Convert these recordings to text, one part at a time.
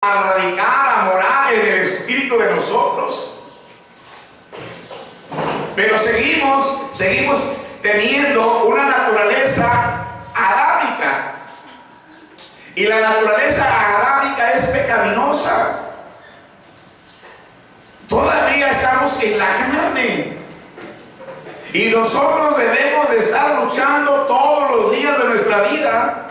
a radicar, a morar en el espíritu de nosotros. Pero seguimos teniendo una naturaleza adámica. Y la naturaleza adámica es pecaminosa. Todavía estamos en la carne. Y nosotros debemos de estar luchando todos los días de nuestra vida.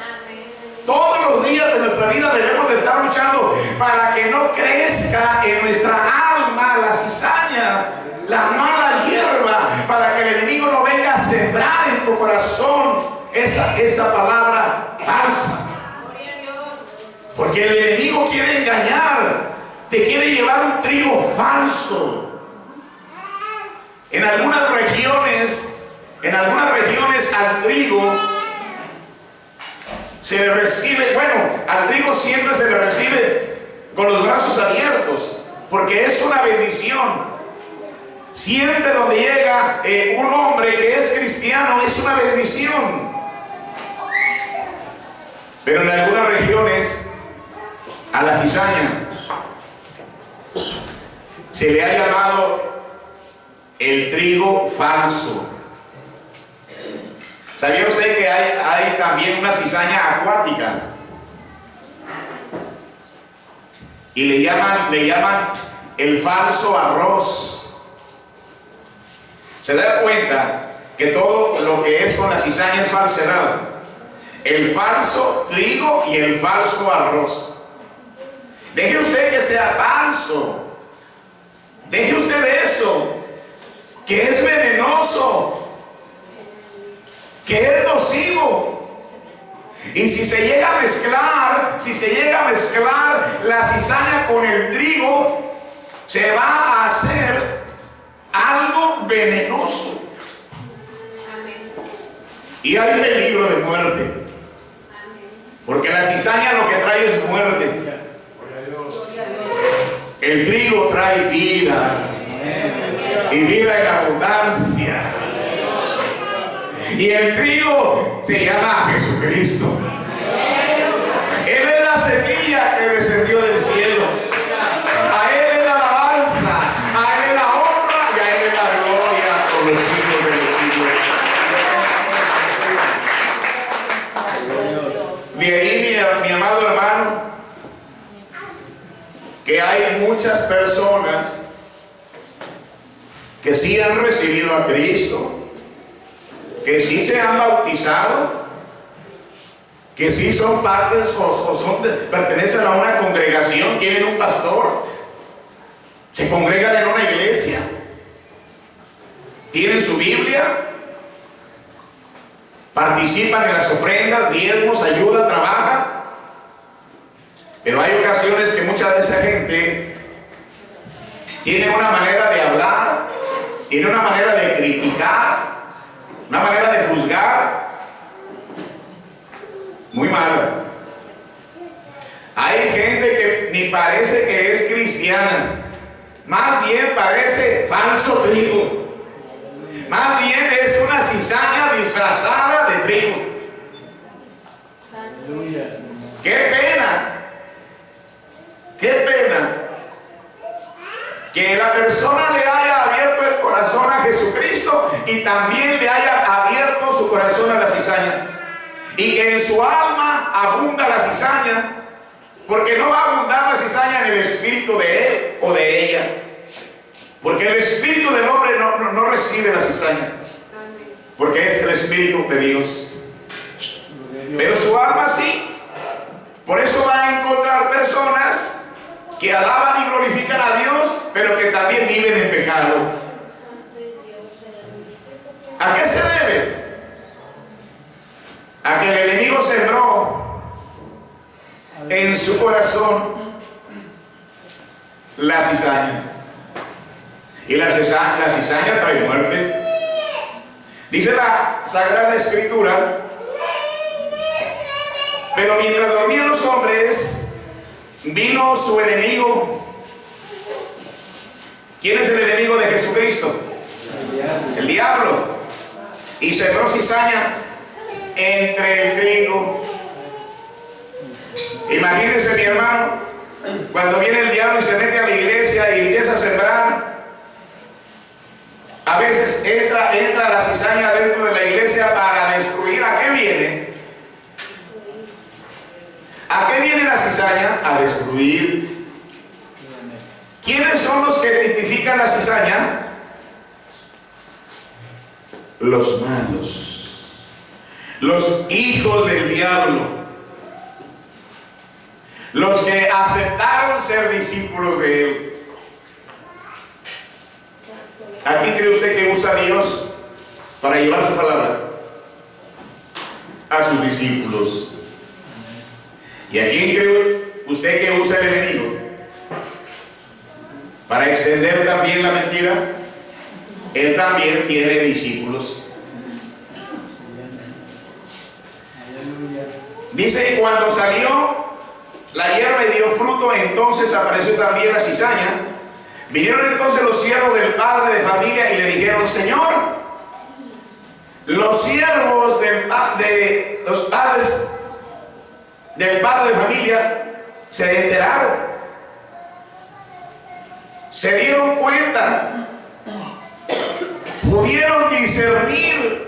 Todos los días de nuestra vida debemos de estar luchando para que no crezca en nuestra alma la cizaña, la mala hierba, para que el enemigo no venga a sembrar en tu corazón esa palabra falsa. Porque el enemigo quiere engañar, te quiere llevar un trigo falso. En algunas regiones al trigo se le recibe, al trigo siempre se le recibe con los brazos abiertos, porque es una bendición. Siempre donde llega un hombre que es cristiano es una bendición. Pero en algunas regiones a la cizaña se le ha llamado el trigo falso. ¿Sabía usted que hay también una cizaña acuática? Y le llaman el falso arroz. ¿Se da cuenta que todo lo que es con la cizaña es falsedad? El falso trigo y el falso arroz. Deje usted que sea falso. Deje usted eso, que es venenoso, que es nocivo. Y si se llega a mezclar la cizaña con el trigo, se va a hacer algo venenoso. Y hay peligro de muerte, porque la cizaña lo que trae es muerte. El trigo trae vida, y vida en abundancia. Y el trigo se llama Jesucristo. Él es la semilla que descendió del cielo. A Él es la alabanza, a Él es la honra y a Él es la gloria por los siglos de los siglos. De ahí, mi amado hermano, que hay muchas personas que sí han recibido a Cristo, que sí se han bautizado, que sí son partes pertenecen a una congregación, tienen un pastor, se congregan en una iglesia, tienen su Biblia, participan en las ofrendas, diezmos, ayuda, trabajan. Pero hay ocasiones que mucha de esa gente tiene una manera de hablar, tiene una manera de criticar, una manera de juzgar muy mala. Hay gente que ni parece que es cristiana, más bien parece falso trigo, más bien es una cizaña disfrazada de trigo. ¡Qué pena! ¡Qué pena! Que la persona le haya abierto el corazón a Jesucristo y también le haya abierto su corazón a la cizaña. Y que en su alma abunda la cizaña, porque no va a abundar la cizaña en el espíritu de él o de ella. Porque el espíritu del hombre no recibe la cizaña, porque es el espíritu de Dios. Pero su alma sí. Por eso va a encontrar personas que alaban y glorifican a Dios, pero que también viven en pecado. ¿A qué se debe? A que el enemigo sembró en su corazón la cizaña. Y la cizaña trae muerte. Dice la Sagrada Escritura: pero mientras dormían los hombres, vino su enemigo. ¿Quién es el enemigo de Jesucristo? El diablo. Y sembró cizaña entre el trigo. Imagínense, mi hermano, Cuando viene el diablo y se mete a la iglesia y empieza a sembrar, a veces entra la cizaña dentro de la iglesia para destruir. ¿A qué viene? ¿A qué viene la cizaña? A destruir. ¿Quiénes son los que tipifican la cizaña? Los malos, los hijos del diablo, los que aceptaron ser discípulos de él. ¿A quién cree usted que usa Dios para llevar su palabra? A sus discípulos. ¿Y a quién cree usted que usa el enemigo para extender también la mentira? Él también tiene discípulos. Dice, y cuando salió la hierba y dio fruto, entonces apareció también la cizaña. Vinieron entonces los siervos del padre de familia y le dijeron: Señor, los siervos de los padres del padre de familia se enteraron, se dieron cuenta, pudieron discernir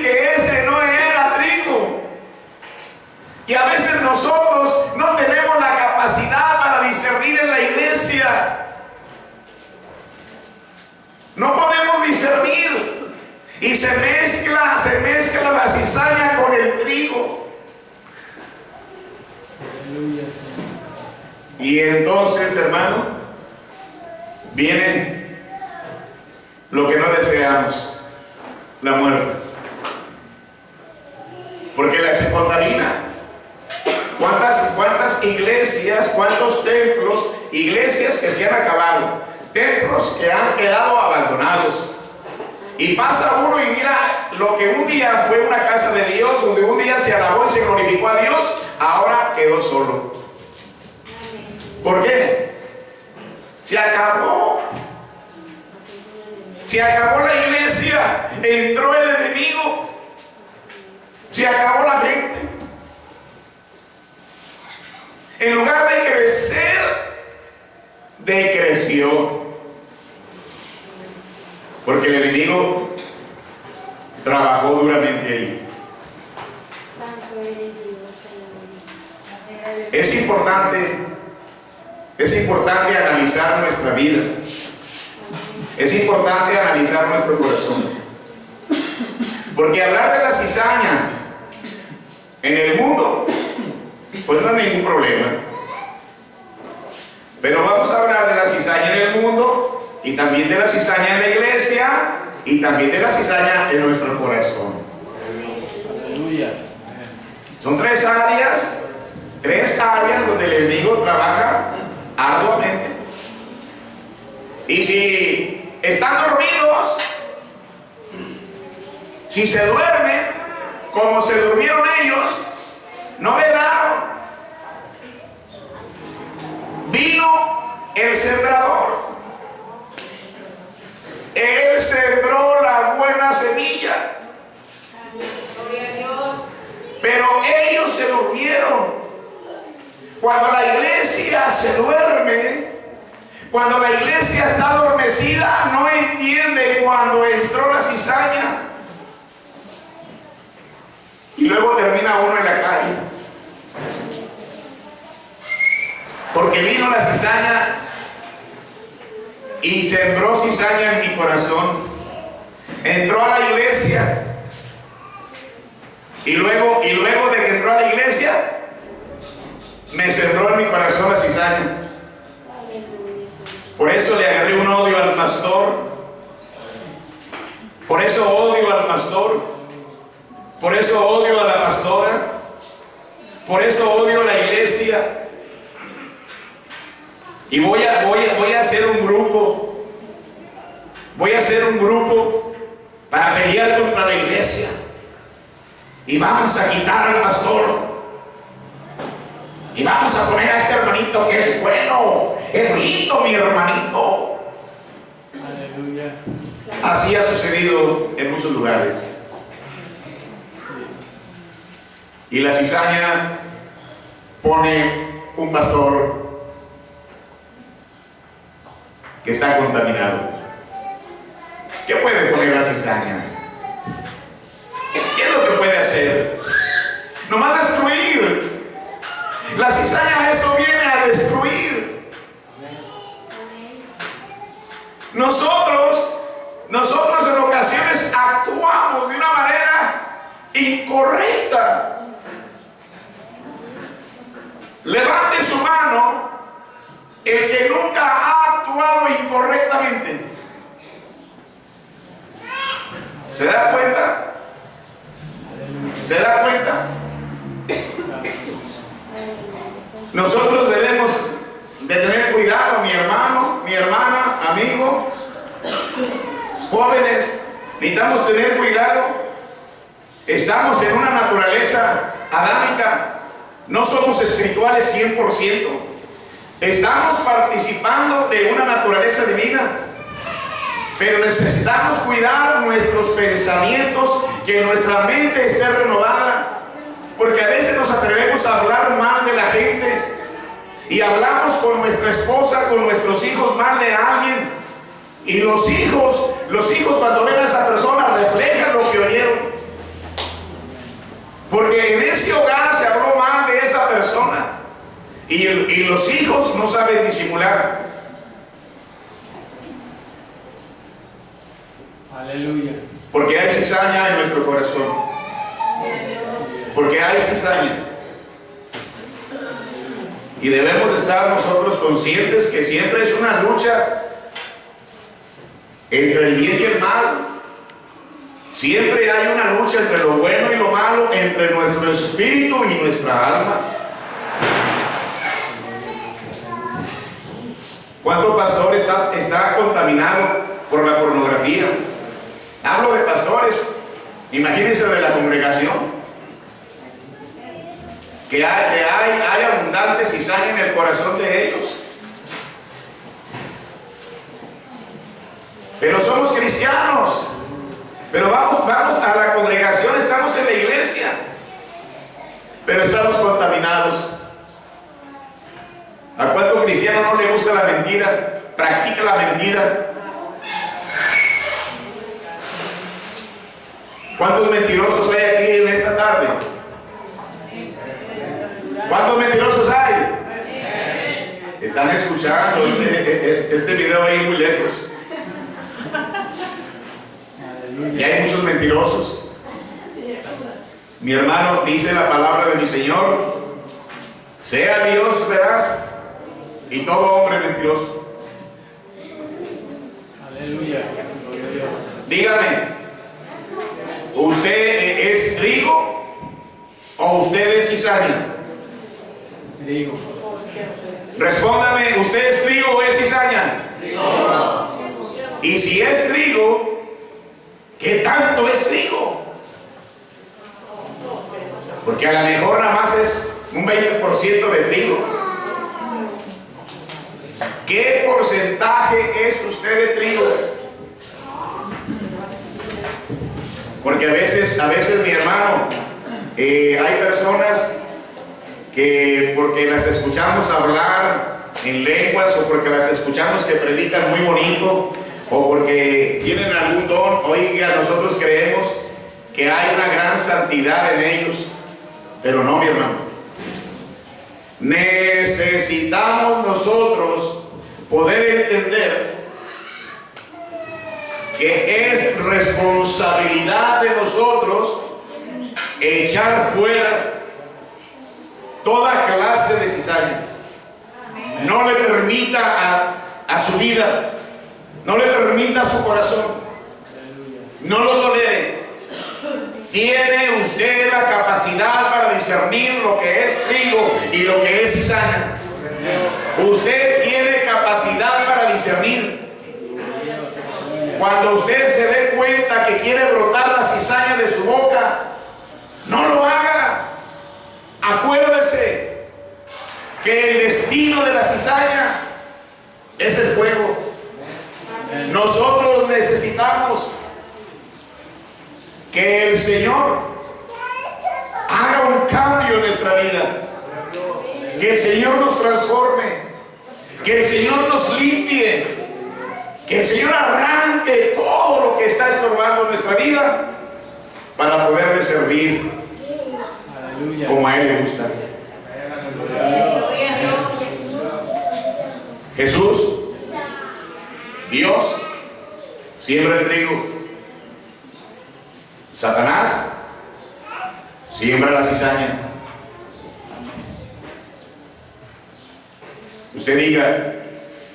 que ese no era trigo. Y a veces nosotros no tenemos la capacidad para discernir en la iglesia. No podemos discernir. Y se mezcla la cizaña con el trigo. Y entonces, hermano, viene lo que no deseamos, la muerte. Porque se contamina. ¿Cuántas iglesias, cuántos templos, iglesias que se han acabado, templos que han quedado abandonados? Y pasa uno y mira lo que un día fue una casa de Dios, donde un día se alabó y se glorificó a Dios, ahora quedó solo. ¿Por qué? Se acabó. Se acabó la iglesia, entró el enemigo, se acabó la gente. En lugar de crecer, decreció. Porque el enemigo trabajó duramente ahí. Es importante analizar nuestra vida. Es importante analizar nuestro corazón. Porque hablar de la cizaña en el mundo, pues no hay ningún problema. Pero vamos a hablar de la cizaña en el mundo, y también de la cizaña en la iglesia, y también de la cizaña en nuestro corazón. Son tres áreas donde el enemigo trabaja arduamente. Y si están dormidos, si se duermen como se durmieron ellos, no velaron. Vino el sembrador. Él sembró la buena semilla. Pero ellos se durmieron. Cuando la iglesia se duerme, cuando la iglesia está adormecida, no entiende cuando entró la cizaña. Y luego termina uno en la calle. Porque vino la cizaña y sembró cizaña en mi corazón. Entró a la iglesia. Y luego de que entró a la iglesia, me sembró en mi corazón la cizaña. Por eso le agarré un odio al pastor. Por eso odio al pastor. Por eso odio a la pastora. Por eso odio a la iglesia. Y voy a hacer un grupo. Voy a hacer un grupo para pelear contra la iglesia. Y vamos a quitar al pastor. Y vamos a poner a este hermanito que es bueno, es lindo mi hermanito. Aleluya. Así ha sucedido en muchos lugares. Y la cizaña pone un pastor que está contaminado? ¿Qué puede poner la cizaña? ¿Qué es lo que puede hacer? Nomás destruir. La cizaña, eso viene a destruir. Nosotros en ocasiones actuamos de una manera incorrecta. Levante su mano el que nunca ha actuado incorrectamente. ¿Se da cuenta? ¿Se da cuenta? Nosotros debemos de tener cuidado, mi hermano, mi hermana, amigo, jóvenes, necesitamos tener cuidado. Estamos en una naturaleza adámica, no somos espirituales 100%. Estamos participando de una naturaleza divina, pero necesitamos cuidar nuestros pensamientos, que nuestra mente esté renovada, porque a veces nos atrevemos a hablar mal de la gente y hablamos con nuestra esposa, con nuestros hijos mal de alguien, y los hijos cuando ven a esa persona reflejan lo que oyeron, porque en ese hogar se habló mal de esa persona y los hijos no saben disimular. Aleluya. Porque hay cizaña en nuestro corazón. Porque hay cizaña. Y debemos estar nosotros conscientes que siempre es una lucha entre el bien y el mal. Siempre hay una lucha entre lo bueno y lo malo, entre nuestro espíritu y nuestra alma. ¿Cuánto pastor está contaminado por la pornografía? Hablo de pastores, imagínense de la congregación. Que hay abundante cizaña en el corazón de ellos. Pero somos cristianos. Pero vamos a la congregación, estamos en la iglesia, pero estamos contaminados. ¿A cuánto cristiano no le gusta la mentira? Practica la mentira. ¿Cuántos mentirosos hay aquí en esta tarde? ¿Cuántos mentirosos hay? Están escuchando este video ahí muy lejos. Y hay muchos mentirosos. Mi hermano, dice la palabra de mi Señor: sea Dios veraz y todo hombre mentiroso. Aleluya. Dígame, ¿usted es trigo o usted es cizaña? Trigo. Respóndame, ¿usted es trigo o es cizaña? Trigo. Y si es trigo, ¿qué tanto es trigo? Porque a lo mejor nada más es un 20% de trigo. ¿Qué porcentaje es usted de trigo? Porque a veces mi hermano, hay personas que porque las escuchamos hablar en lenguas, o porque las escuchamos que predican muy bonito, o porque tienen algún don, oiga, nosotros creemos que hay una gran santidad en ellos, pero no, mi hermano. Necesitamos nosotros poder entender que es responsabilidad de nosotros echar fuera toda clase de cizaña. No le permita a su vida, no le permita a su corazón, no lo tolere. Tiene usted la capacidad para discernir lo que es trigo y lo que es cizaña. Usted tiene capacidad para discernir. Cuando usted se dé cuenta que quiere brotar la cizaña de su boca, no lo haga. Acuérdese que el destino de la cizaña es el fuego. Nosotros necesitamos que el Señor haga un cambio en nuestra vida. Que el Señor nos transforme, que el Señor nos limpie, que el Señor arranque todo lo que está estorbando nuestra vida para poderle servir Aleluya. como a Él le gusta. Jesús, Dios, siembra el trigo. Satanás, siembra la cizaña. Usted diga,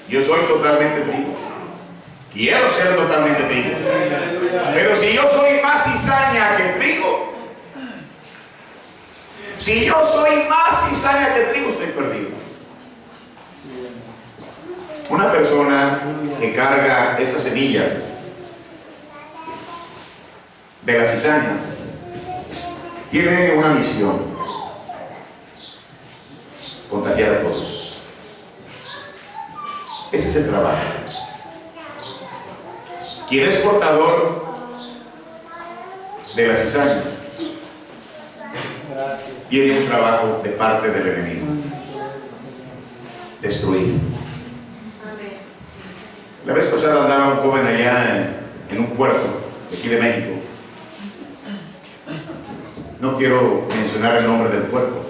yo soy totalmente trigo. Quiero ser totalmente trigo. Pero si yo soy más cizaña que trigo, si yo soy más cizaña que trigo, estoy perdido. Una persona que carga esta semilla de la cizaña tiene una misión: contagiar a todos. Ese es el trabajo. Quien es portador de la cizaña tiene un trabajo de parte del enemigo: destruir. La vez pasada andaba un joven allá en un puerto de aquí de México. No quiero mencionar el nombre del puerto,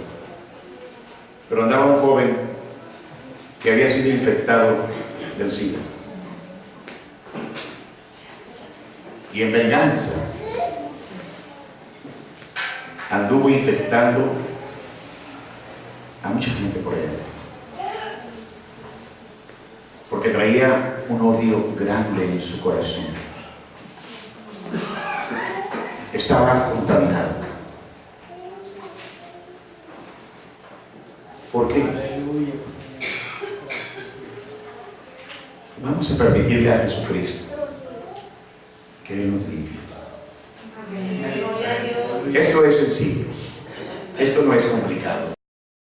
pero andaba un joven que había sido infectado del SIDA. Y en venganza anduvo infectando a mucha gente por allá, porque traía un odio grande en su corazón. Estaba contaminado. ¿Por qué? Aleluya. Vamos a permitirle a Jesucristo que Él nos limpie. Esto es sencillo. Esto no es complicado.